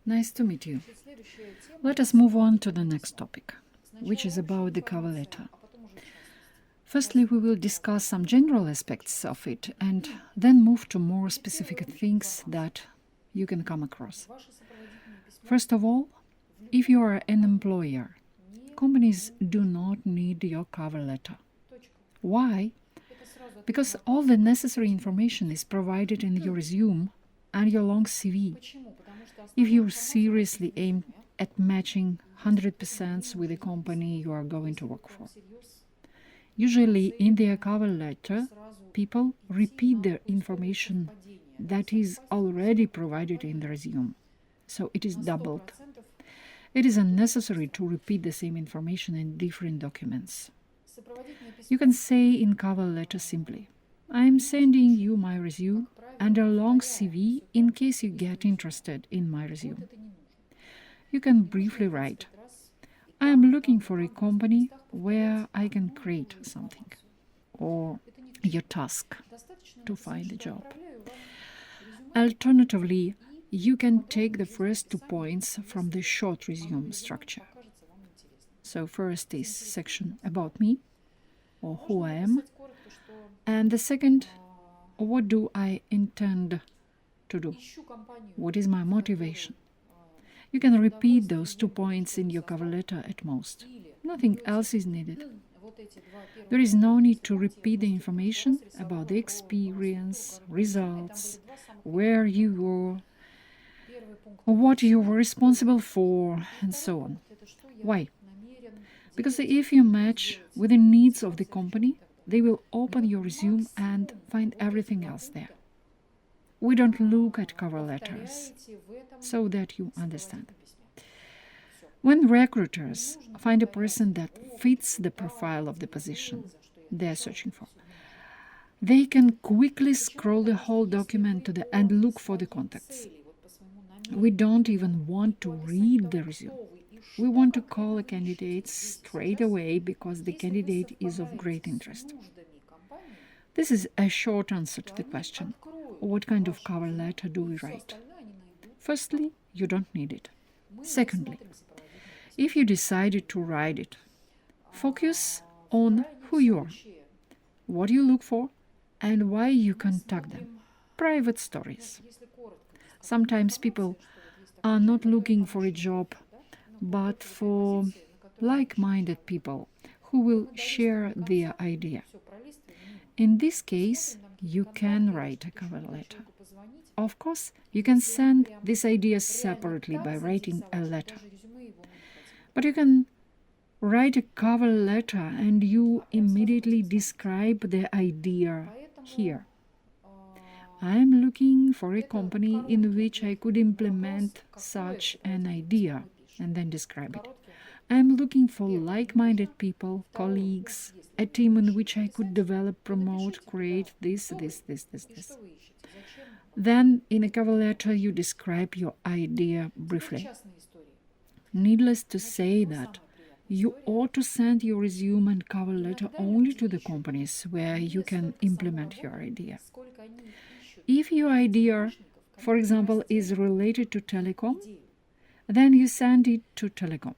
Nice to meet you. Let us move on to the next topic, which is about the cover letter. Firstly, we will discuss some general aspects of it and then move to more specific things that you can come across. First of all, if you are an employer, companies do not need your cover letter. Why? Because all the necessary information is provided in your resume and your long CV. If you seriously aim at matching 100% with the company you are going to work for. Usually in their cover letter, people repeat their information that is already provided in the resume. So it is doubled. It is unnecessary to repeat the same information in different documents. You can say in cover letter simply, I am sending you my resume and a long CV in case you get interested in my resume. You can briefly write, I am looking for a company where I can create something, or your task to find a job. Alternatively, you can take the first 2 points from the short resume structure. So first is section about me, or who I am, and the second, what do I intend to do? What is my motivation? You can repeat those 2 points in your cover letter at most. Nothing else is needed. There is no need to repeat the information about the experience, results, where you were, what you were responsible for, and so on. Why? Because if you match with the needs of the company, they will open your resume and find everything else there. We don't look at cover letters, so that you understand. When recruiters find a person that fits the profile of the position they are searching for, they can quickly scroll the whole document to the and look for the contacts. We don't even want to read the resume. We want to call a candidate straight away because the candidate is of great interest. This is a short answer to the question, what kind of cover letter do we write? Firstly, you don't need it. Secondly, if you decided to write it, focus on who you are, what you look for, and why you contact them. Private stories. Sometimes people are not looking for a job, but for like-minded people who will share their idea. In this case, you can write a cover letter. Of course, you can send this idea separately by writing a letter. But you can write a cover letter and you immediately describe the idea here. I am looking for a company in which I could implement such an idea, and then describe it. I am looking for like-minded people, colleagues, a team in which I could develop, promote, create this. Then, in a cover letter, you describe your idea briefly. Needless to say that you ought to send your resume and cover letter only to the companies where you can implement your idea. If your idea, for example, is related to telecom, then you send it to telecom.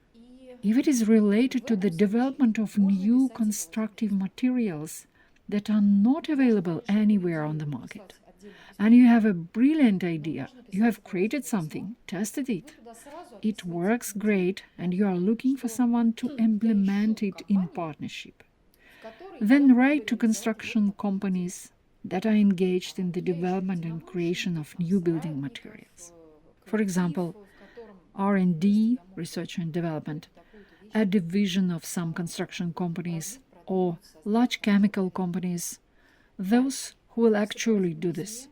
If it is related to the development of new constructive materials that are not available anywhere on the market, and you have a brilliant idea, you have created something, tested it, it works great, and you are looking for someone to implement it in partnership, then write to construction companies that are engaged in the development and creation of new building materials. For example, R&D, research and development, a division of some construction companies or large chemical companies, those who will actually do this.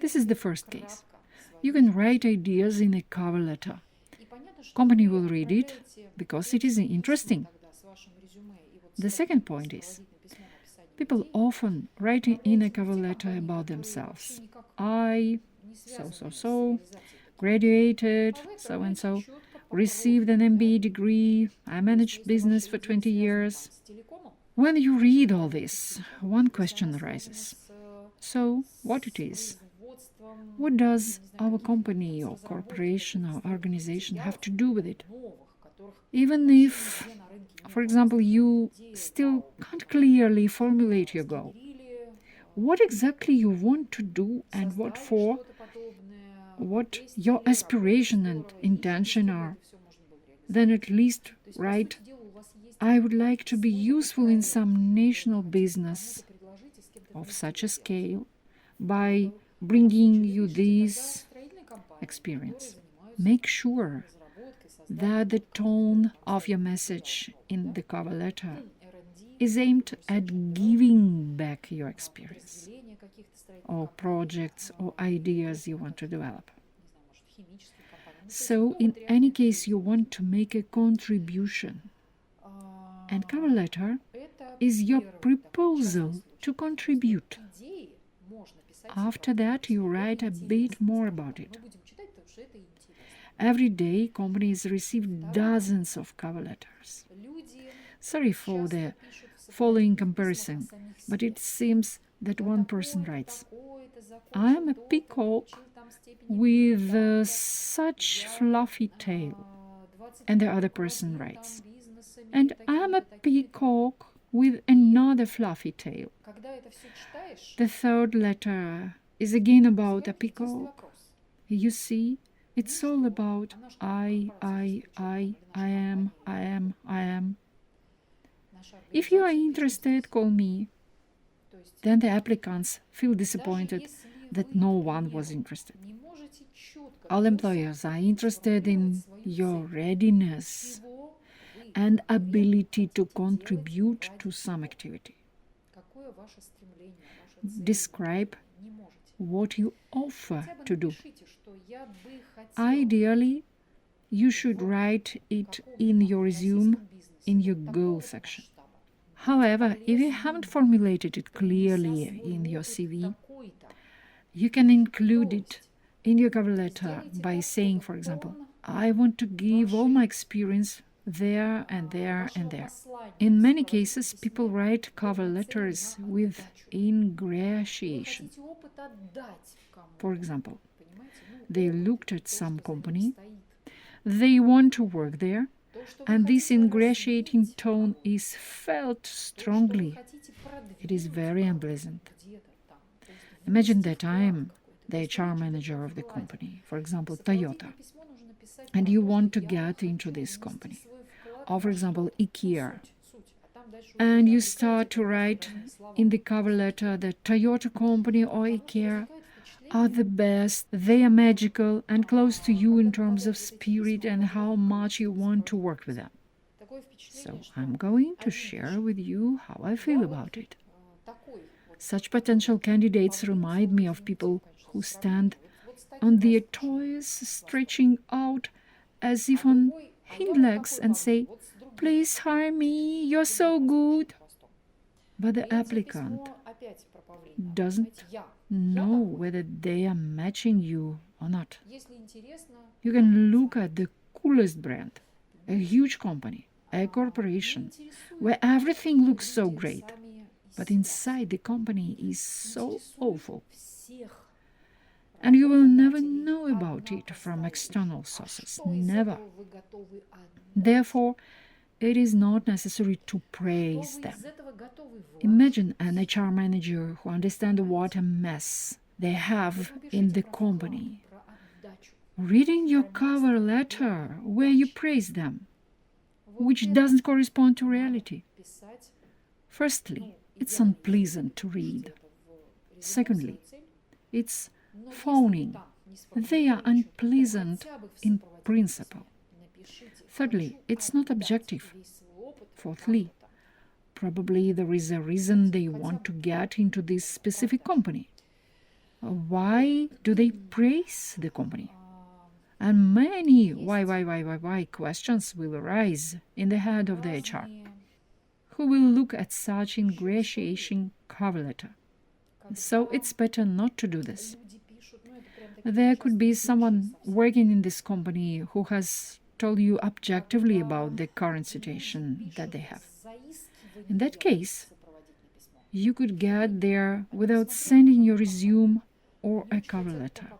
This is the first case. You can write ideas in a cover letter. Company will read it because it is interesting. The second point is, people often write in a cover letter about themselves. I, so, graduated, so-and-so, received an MBA degree, I managed business for 20 years. When you read all this, one question arises. So, what it is? What does our company or corporation or organization have to do with it? Even if, for example, you still can't clearly formulate your goal, what exactly you want to do and what for, what your aspiration and intention are, then at least write, I would like to be useful in some national business of such a scale by bringing you this experience. Make sure that the tone of your message in the cover letter is aimed at giving back your experience or projects or ideas you want to develop. So in any case you want to make a contribution, and cover letter is your proposal to contribute. After that you write a bit more about it. Every day companies receive dozens of cover letters. Sorry for the following comparison, but it seems that one person writes, I am a peacock with such fluffy tail. And the other person writes, and I am a peacock with another fluffy tail. The third letter is again about a peacock. You see, it's all about I am. If you are interested, call me. Then the applicants feel disappointed that no one was interested. All employers are interested in your readiness and ability to contribute to some activity. Describe what you offer to do. Ideally, you should write it in your resume in your goal section. However, if you haven't formulated it clearly in your CV, you can include it in your cover letter by saying, for example, I want to give all my experience there and there and there. In many cases, people write cover letters with ingratiation. For example, they looked at some company, they want to work there, and this ingratiating tone is felt strongly. It is very unpleasant. Imagine that I am the HR manager of the company, for example, Toyota, and you want to get into this company, or for example, IKEA, and you start to write in the cover letter that Toyota company or IKEA are the best, they are magical and close to you in terms of spirit and how much you want to work with them. So I'm going to share with you how I feel about it. Such potential candidates remind me of people who stand on their toes stretching out as if on hind legs and say, please hire me, you're so good. But the applicant doesn't know whether they are matching you or not. You can look at the coolest brand, a huge company, a corporation, where everything looks so great, but inside the company is so awful. And you will never know about it from external sources, never. Therefore, it is not necessary to praise them. Imagine an HR manager who understands what a mess they have in the company, reading your cover letter where you praise them, which doesn't correspond to reality. Firstly, it's unpleasant to read. Secondly, it's phoning. They are unpleasant in principle. Thirdly, it's not objective. Fourthly, probably there is a reason they want to get into this specific company. Why do they praise the company? And many why questions will arise in the head of the HR, who will look at such ingratiating cover letter. So it's better not to do this. There could be someone working in this company who has told you objectively about the current situation that they have. In that case, you could get there without sending your resume or a cover letter.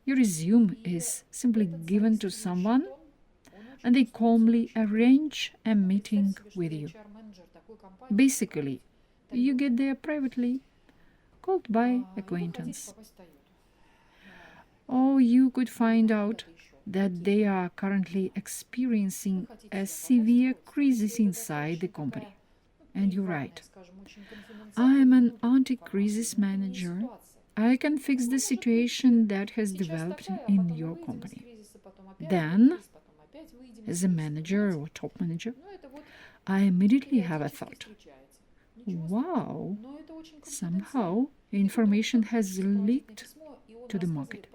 Your resume is simply given to someone and they calmly arrange a meeting with you. Basically, you get there privately, called by acquaintance. Or you could find out that they are currently experiencing a severe crisis inside the company. And you write, I am an anti-crisis manager. I can fix the situation that has developed in your company. Then, as a manager or top manager, I immediately have a thought. Wow, somehow information has leaked to the market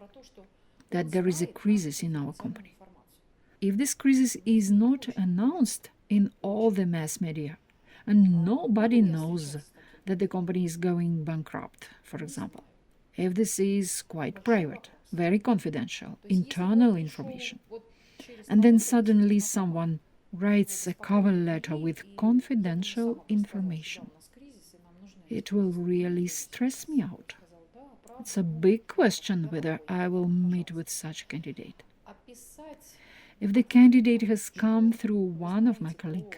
that there is a crisis in our company. If this crisis is not announced in all the mass media, and nobody knows that the company is going bankrupt, for example, if this is quite private, very confidential, internal information, and then suddenly someone writes a cover letter with confidential information, it will really stress me out. It's a big question whether I will meet with such a candidate. If the candidate has come through one of my colleagues,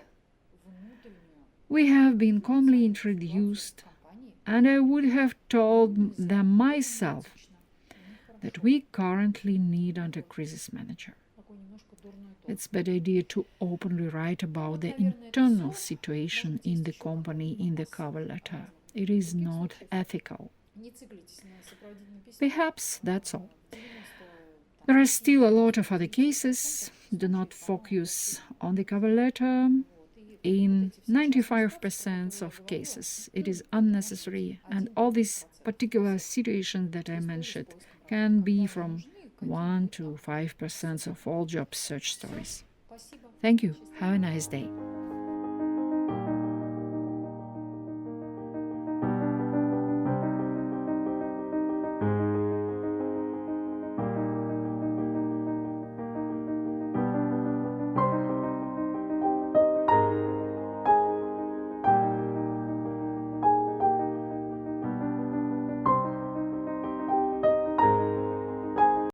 we have been calmly introduced, and I would have told them myself that we currently need a crisis manager. It's a bad idea to openly write about the internal situation in the company in the cover letter. It is not ethical. Perhaps that's all. There are still a lot of other cases. Do not focus on the cover letter. In 95% of cases, it is unnecessary, and all these particular situations that I mentioned can be from 1 to 5% of all job search stories. Thank you. Have a nice day.